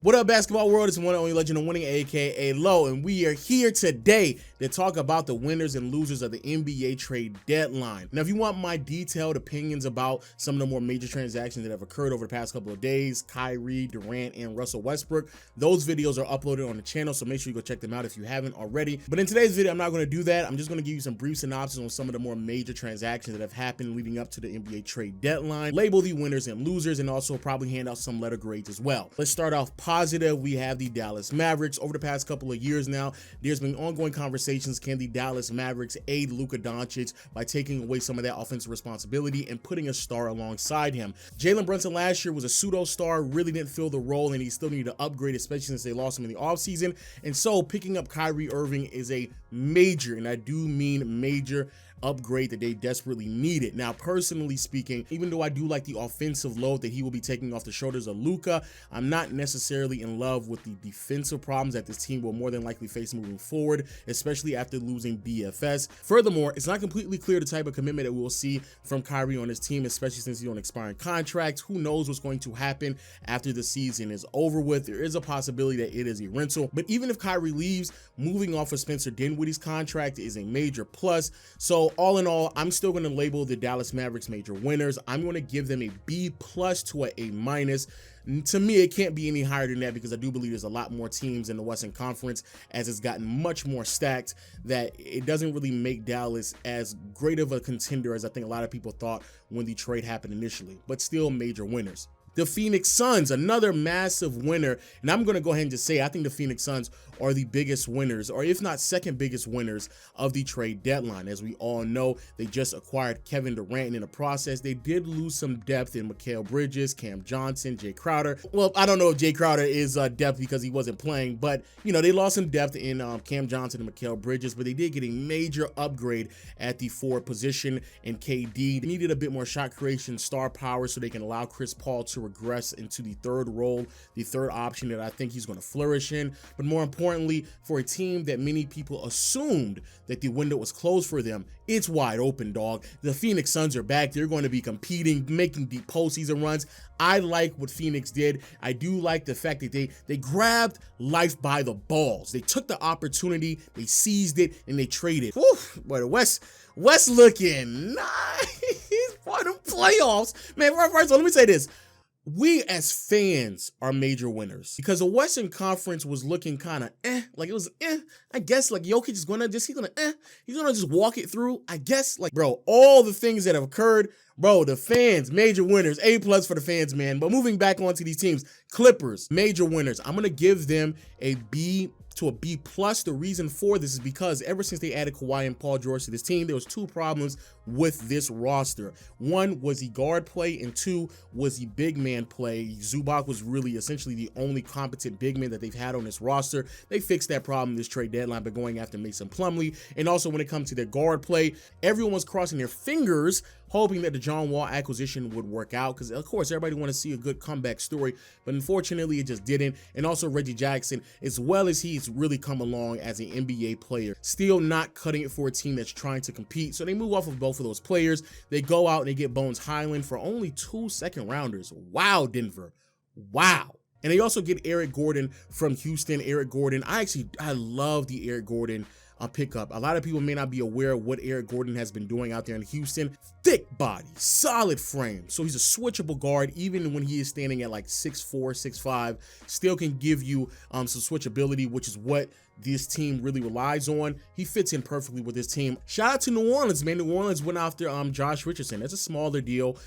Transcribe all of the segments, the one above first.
What up, basketball world? It's one and only legend of winning, aka Low, and we are here today to talk about the winners and losers of the NBA trade deadline. Now, if you want my detailed opinions about some of the more major transactions that have occurred over the past couple of days, Kyrie, Durant, and Russell Westbrook, those videos are uploaded on the channel, so make sure you go check them out if you haven't already. But in today's video, I'm not going to do that. I'm just going to give you some brief synopsis on some of the more major transactions that have happened leading up to the NBA trade deadline, label the winners and losers, and also probably hand out some letter grades as well. Let's start off positive. We have the Dallas Mavericks. Over the past couple of years now, there's been ongoing conversations. Can the Dallas Mavericks aid Luka Doncic by taking away some of that offensive responsibility and putting a star alongside him? Jalen Brunson last year was a pseudo-star, really didn't fill the role, and he still needed to upgrade, especially since they lost him in the offseason. And so picking up Kyrie Irving is a major, and I do mean major, upgrade that they desperately needed. Now, personally speaking, even though I do like the offensive load that he will be taking off the shoulders of Luka, I'm not necessarily in love with the defensive problems that this team will more than likely face moving forward, especially after losing DFS. Furthermore, it's not completely clear the type of commitment that we'll see from Kyrie on his team, especially since he's on expiring contracts. Who knows what's going to happen after the season is over with? There is a possibility that it is a rental, but even if Kyrie leaves, moving off of Spencer Dinwiddie's contract is a major plus. So all in all, I'm still going to label the Dallas Mavericks major winners. I'm going to give them a B+ to a A-. To me, it can't be any higher than that because I do believe there's a lot more teams in the Western Conference as it's gotten much more stacked that it doesn't really make Dallas as great of a contender as I think a lot of people thought when the trade happened initially, but still major winners. The Phoenix Suns, another massive winner, and I'm going to go ahead and just say I think the Phoenix Suns are the biggest winners, or if not second biggest winners of the trade deadline. As we all know, they just acquired Kevin Durant, and in the process, they did lose some depth in Mikal Bridges, Cam Johnson, Jay Crowder. Well, I don't know if Jay Crowder is depth because he wasn't playing, but you know, they lost some depth in Cam Johnson and Mikal Bridges, but they did get a major upgrade at the forward position in KD. They needed a bit more shot creation, star power, so they can allow Chris Paul to regress into the third role, the third option that I think he's going to flourish in. But more importantly, for a team that many people assumed that the window was closed for them, it's wide open, dog. The Phoenix Suns are back. They're going to be competing, making deep postseason runs. I like what Phoenix did. I do like the fact that they grabbed life by the balls. They took the opportunity, they seized it, and they traded. Whew, but West looking nice for the playoffs. Man, first of all, let me say this. We as fans are major winners because the Western Conference was looking kind of like it was I guess like Jokic is gonna just he's gonna just walk it through. I guess like bro, all the things that have occurred, bro, the fans, major winners, A+ for the fans, man. But moving back onto these teams, Clippers, major winners. I'm gonna give them a B to a B+. The reason for this is because ever since they added Kawhi and Paul George to this team, there was two problems with this roster. One was the guard play, and two was the big man play. Zubac was really essentially the only competent big man that they've had on this roster. They fixed that problem this trade deadline by going after Mason Plumlee. And also when it comes to their guard play, everyone was crossing their fingers hoping that the John Wall acquisition would work out because, of course, everybody want to see a good comeback story, but unfortunately, it just didn't. And also Reggie Jackson, as well as he's really come along as an NBA player, still not cutting it for a team that's trying to compete. So they move off of both of those players. They go out and they get Bones Highland for only 2 second-rounders. Wow, Denver. Wow. And they also get Eric Gordon from Houston. Eric Gordon, I love the Eric Gordon pickup. A lot of people may not be aware of what Eric Gordon has been doing out there in Houston. Thick body, solid frame. So he's a switchable guard, even when he is standing at like 6'4", 6'5", still can give you some switchability, which is what this team really relies on. He fits in perfectly with this team. Shout out to New Orleans, man. New Orleans went after Josh Richardson. That's a smaller deal.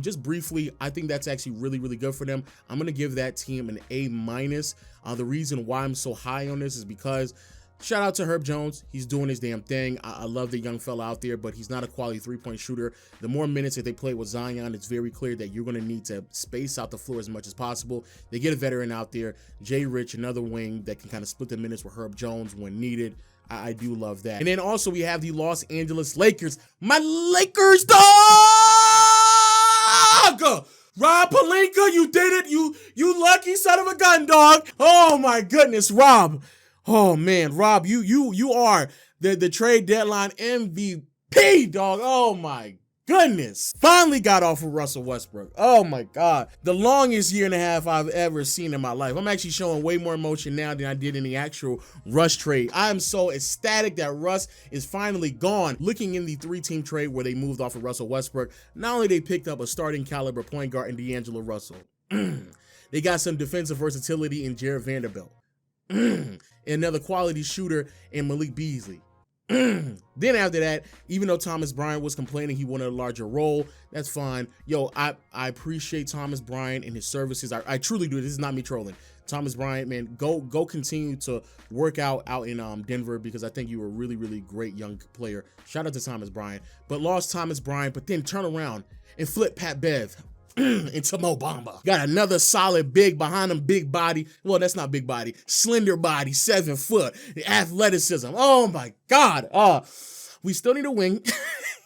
Just briefly, I think that's actually really, really good for them. I'm going to give that team an A-. The reason why I'm so high on this is because shout out to Herb Jones. He's doing his damn thing. I love the young fella out there, but he's not a quality three-point shooter. The more minutes that they play with Zion, it's very clear that you're going to need to space out the floor as much as possible. They get a veteran out there, Jay Rich, another wing that can kind of split the minutes with Herb Jones when needed. I do love that. And then also we have the Los Angeles Lakers. My Lakers, dog! Rob Pelinka, you did it. You lucky son of a gun, dog. Oh my goodness, Rob. Oh man, Rob, you are the trade deadline MVP, dog. Oh my goodness. Finally got off of Russell Westbrook. Oh my God. The longest year and a half I've ever seen in my life. I'm actually showing way more emotion now than I did in the actual Russ trade. I am so ecstatic that Russ is finally gone. Looking in the 3-team trade where they moved off of Russell Westbrook, not only they picked up a starting caliber point guard in D'Angelo Russell, they got some defensive versatility in Jared Vanderbilt. Another quality shooter in Malik Beasley. Then after that, even though Thomas Bryant was complaining he wanted a larger role, that's fine. Yo, I appreciate Thomas Bryant and his services. I truly do. This is not me trolling. Thomas Bryant, man, go continue to work out in Denver, because I think you were a really, really great young player. Shout out to Thomas Bryant. But lost Thomas Bryant, but then turn around and flip Pat Bev into Mo Bamba. Got another solid big behind him, big body. Well, that's not big body, slender body, 7 foot, the athleticism. Oh my God. We still need a wing.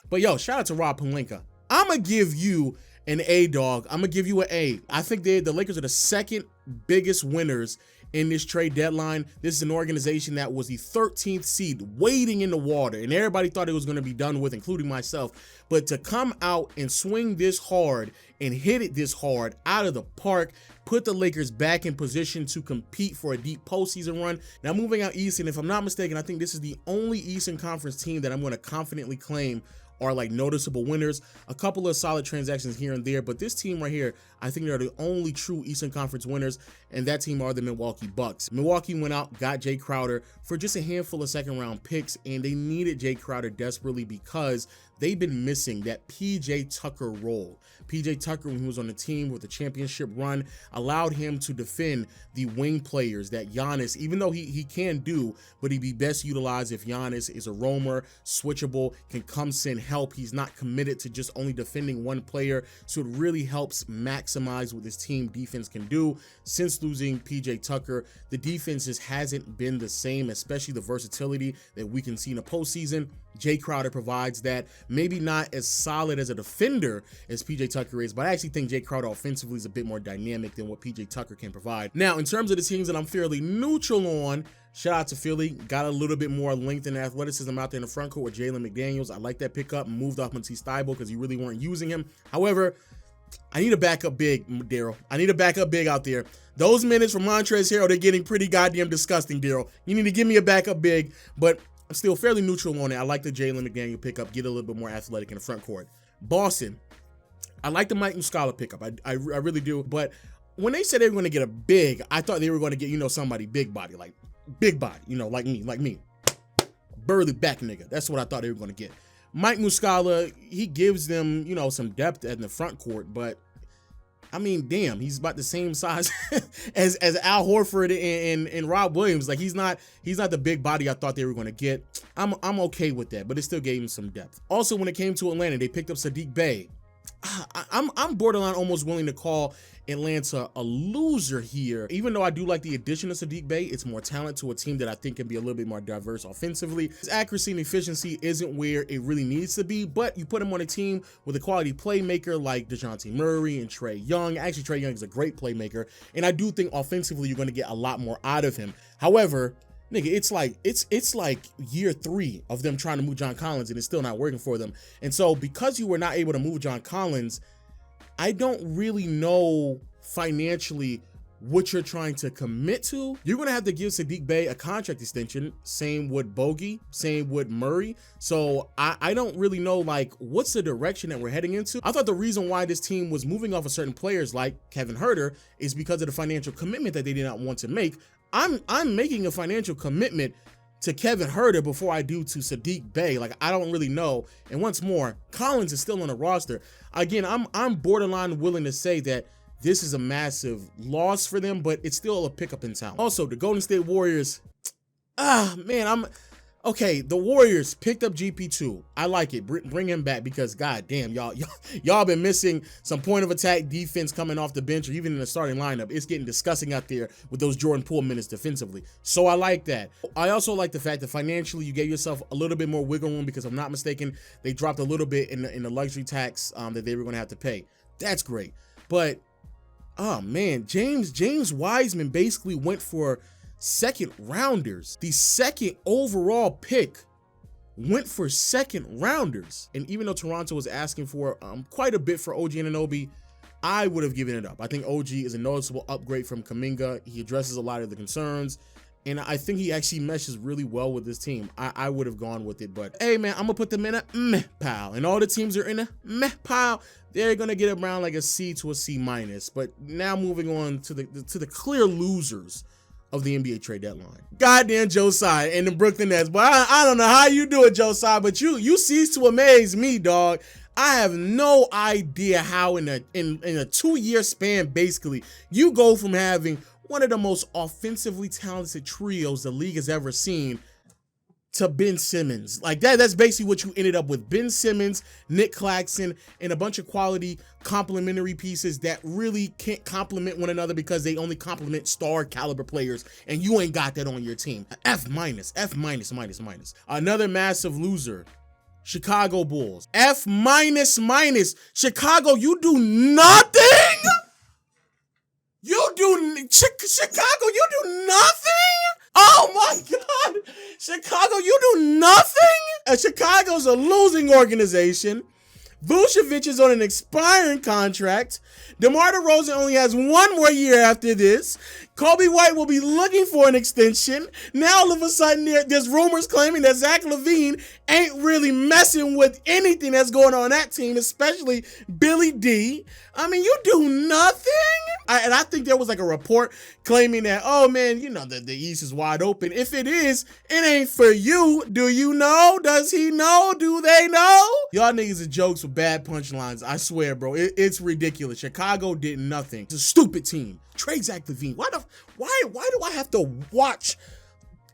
But yo, shout out to Rob Pelinka. I'm gonna give you an A, dog. I'm gonna give you an A. I think the Lakers are the second biggest winners in this trade deadline. This is an organization that was the 13th seed waiting in the water, and everybody thought it was going to be done with, including myself. But to come out and swing this hard and hit it this hard out of the park, put the Lakers back in position to compete for a deep postseason run. Now, moving out east, and if I'm not mistaken, I think this is the only Eastern Conference team that I'm going to confidently claim are like noticeable winners. A couple of solid transactions here and there, but this team right here, I think they're the only true Eastern Conference winners, and that team are the Milwaukee Bucks. Milwaukee went out, got Jay Crowder for just a handful of second-round picks, and they needed Jay Crowder desperately because they've been missing that PJ Tucker role. PJ Tucker, when he was on the team with the championship run, allowed him to defend the wing players that Giannis, even though he can do, but he'd be best utilized if Giannis is a roamer, switchable, can come send help. He's not committed to just only defending one player, so it really helps maximize what this team defense can do. Since losing PJ Tucker, the defense just hasn't been the same, especially the versatility that we can see in the postseason. Jay Crowder provides that. Maybe not as solid as a defender as PJ Tucker is, but I actually think Jay Crowder offensively is a bit more dynamic than what PJ Tucker can provide. Now, in terms of the teams that I'm fairly neutral on, shout out to Philly. Got a little bit more length and athleticism out there in the front court with Jalen McDaniels. I like that pickup. Moved off Matisse Thybulle because you really weren't using him. However, I need a backup big, Daryl. I need a backup big out there. Those minutes from Montrezl Harrell, they're getting pretty goddamn disgusting, Daryl. You need to give me a backup big, but I'm still fairly neutral on it. I like the Jalen McDaniel pickup, get a little bit more athletic in the front court. Boston, I like the Mike Muscala pickup. I really do. But when they said they were going to get a big, I thought they were going to get, somebody big body, like me. Burly back nigga. That's what I thought they were going to get. Mike Muscala, he gives them, some depth in the front court, but I mean, damn, he's about the same size as Al Horford and Rob Williams. Like he's not the big body I thought they were going to get. I'm okay with that, but it still gave him some depth. Also, when it came to Atlanta, they picked up Sadiq Bey. I'm borderline almost willing to call Atlanta a loser here. Even though I do like the addition of Sadiq Bey, it's more talent to a team that I think can be a little bit more diverse offensively. His accuracy and efficiency isn't where it really needs to be, but you put him on a team with a quality playmaker like DeJounte Murray and Trae Young. Actually, Trae Young is a great playmaker, and I do think offensively you're going to get a lot more out of him. However, nigga, it's like year 3 of them trying to move John Collins and it's still not working for them. And so because you were not able to move John Collins, I don't really know financially what you're trying to commit to. You're going to have to give Sadiq Bey a contract extension. Same with Bogey, same with Murray. So I don't really know what's the direction that we're heading into. I thought the reason why this team was moving off of certain players like Kevin Huerter is because of the financial commitment that they did not want to make. I'm making a financial commitment to Kevin Huerter before I do to Sadiq Bey. I don't really know. And once more, Collins is still on the roster. Again, I'm borderline willing to say that this is a massive loss for them, but it's still a pickup in talent. Also, the Golden State Warriors, okay, the Warriors picked up GP2. I like it. Bring him back because goddamn, y'all been missing some point of attack defense coming off the bench or even in the starting lineup. It's getting disgusting out there with those Jordan Poole minutes defensively. So I like that. I also like the fact that financially you gave yourself a little bit more wiggle room because if I'm not mistaken, they dropped a little bit in the luxury tax that they were going to have to pay. That's great. But oh man, James Wiseman basically went for second rounders. The second overall pick went for second rounders. And even though Toronto was asking for quite a bit for OG Anunoby, I would have given it up. I think OG is a noticeable upgrade from Kuminga. He addresses a lot of the concerns, and I think he actually meshes really well with this team. I would have gone with it, but hey, man, I'm gonna put them in a meh pile, and all the teams are in a meh pile. They're gonna get around like a C to a C minus. But now moving on to the clear losers of the NBA trade deadline. Goddamn Josiah and the Brooklyn Nets. But I don't know how you do it, Josiah, but you cease to amaze me, dog. I have no idea how in a 2-year span, basically, you go from having one of the most offensively talented trios the league has ever seen to Ben Simmons. Like that's basically what you ended up with. Ben Simmons, Nick Claxton, and a bunch of quality complementary pieces that really can't complement one another because they only complement star caliber players, and you ain't got that on your team. F minus. Another massive loser, Chicago Bulls. F minus. Chicago, you do nothing. Chicago, you do nothing? Oh my God. Chicago, you do nothing? Chicago's a losing organization. Vucevic is on an expiring contract. DeMar DeRozan only has 1 more year after this. Kobe White will be looking for an extension. Now all of a sudden there's rumors claiming that Zach LaVine ain't really messing with anything that's going on that team, especially Billy D. I mean, you do nothing? And I think there was like a report claiming that, oh man, you know, the East is wide open. If it is, it ain't for you. Do you know? Does he know? Do they know? Y'all niggas are jokes with bad punchlines. I swear, bro. It's ridiculous. Chicago did nothing. It's a stupid team. Trade Zach LaVine. Why do I have to watch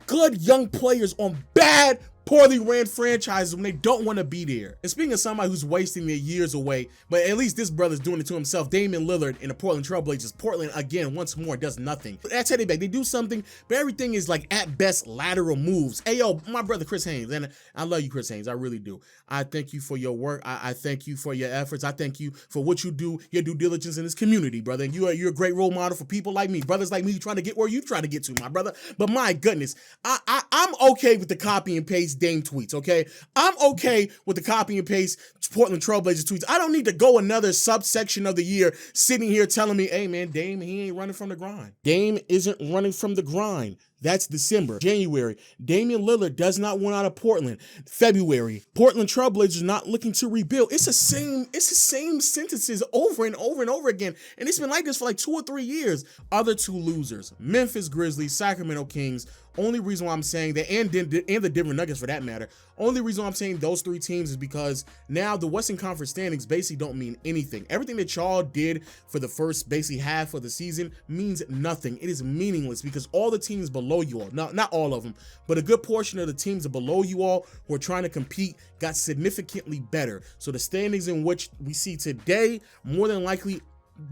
good young players on bad, poorly ran franchises when they don't want to be there? And speaking of somebody who's wasting their years away, but at least this brother's doing it to himself, Damian Lillard in the Portland Trailblazers. Portland, again, once more, does nothing. But I tell you back, they do something, but everything is like at best lateral moves. Hey, yo, my brother Chris Haynes, and I love you, Chris Haynes. I really do. I thank you for your work. I thank you for your efforts. I thank you for what you do, your due diligence in this community, brother. And you're a great role model for people like me, brothers like me trying to get where you trying to get to, my brother. But my goodness, I'm okay with the copy and paste Dame tweets, okay? I'm okay with the copy and paste Portland Trailblazers tweets. I don't need to go another subsection of the year sitting here telling me, hey man, Dame, he ain't running from the grind. Dame isn't running from the grind. That's December. January, Damian Lillard does not want out of Portland. February, Portland Trailblazers not looking to rebuild. It's the same sentences over and over and over again. And it's been like this for like 2 or 3 years. Other 2 losers, Memphis Grizzlies, Sacramento Kings. Only reason why I'm saying that, and the Denver Nuggets for that matter, only reason why I'm saying those 3 teams is because now the Western Conference standings basically don't mean anything. Everything that y'all did for the first basically half of the season means nothing. It is meaningless because all the teams below you all, not all of them, but a good portion of the teams below you all who are trying to compete got significantly better. So the standings in which we see today more than likely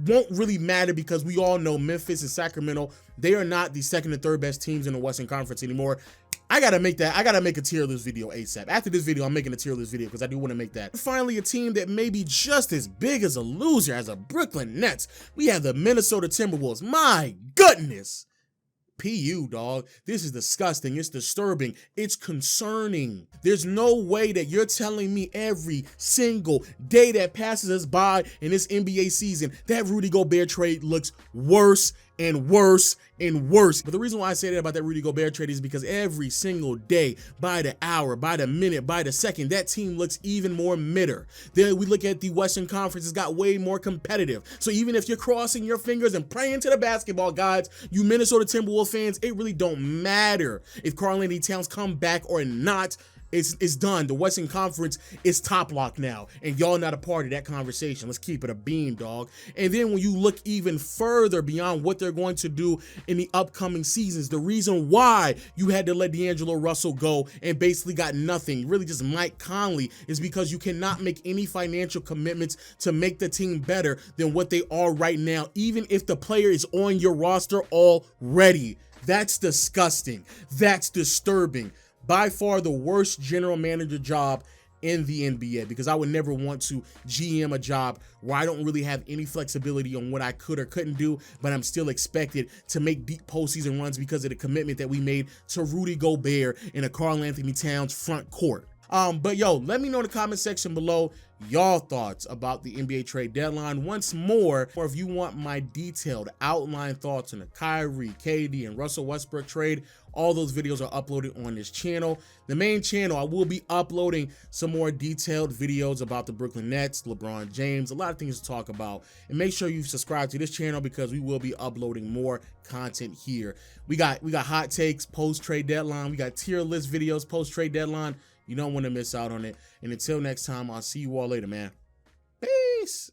won't really matter because we all know Memphis and Sacramento, they are not the 2nd and 3rd best teams in the Western Conference anymore. I gotta make a tier list video ASAP. After this video, I'm making a tier list video because I do want to make that. Finally, a team that may be just as big as a loser as a Brooklyn Nets. We have the Minnesota Timberwolves. My goodness. PU, dog. This is disgusting. It's disturbing. It's concerning. There's no way that you're telling me every single day that passes us by in this NBA season that Rudy Gobert trade looks worse and worse and worse. But the reason why I say that about that Rudy Gobert trade is because every single day, by the hour, by the minute, by the second, that team looks even more midder. Then we look at the Western Conference, it's got way more competitive. So even if you're crossing your fingers and praying to the basketball gods, you Minnesota Timberwolves fans, it really don't matter if Karl-Anthony Towns come back or not. It's done. The Western Conference is top lock now, and y'all not a part of that conversation. Let's keep it a beam, dog. And then when you look even further beyond what they're going to do in the upcoming seasons, the reason why you had to let D'Angelo Russell go and basically got nothing, really just Mike Conley, is because you cannot make any financial commitments to make the team better than what they are right now, even if the player is on your roster already. That's disgusting. That's disturbing. By far the worst general manager job in the NBA, because I would never want to GM a job where I don't really have any flexibility on what I could or couldn't do, but I'm still expected to make deep postseason runs because of the commitment that we made to Rudy Gobert and a Karl-Anthony Towns front court. But yo, let me know in the comment section below y'all thoughts about the NBA trade deadline once more, or if you want my detailed outline thoughts on the Kyrie, KD, and Russell Westbrook trade. All those videos are uploaded on this channel. The main channel, I will be uploading some more detailed videos about the Brooklyn Nets, LeBron James, a lot of things to talk about. And make sure you subscribe to this channel because we will be uploading more content here. We got hot takes post trade deadline. We got tier list videos post trade deadline. You don't want to miss out on it. And until next time, I'll see you all later, man. Peace.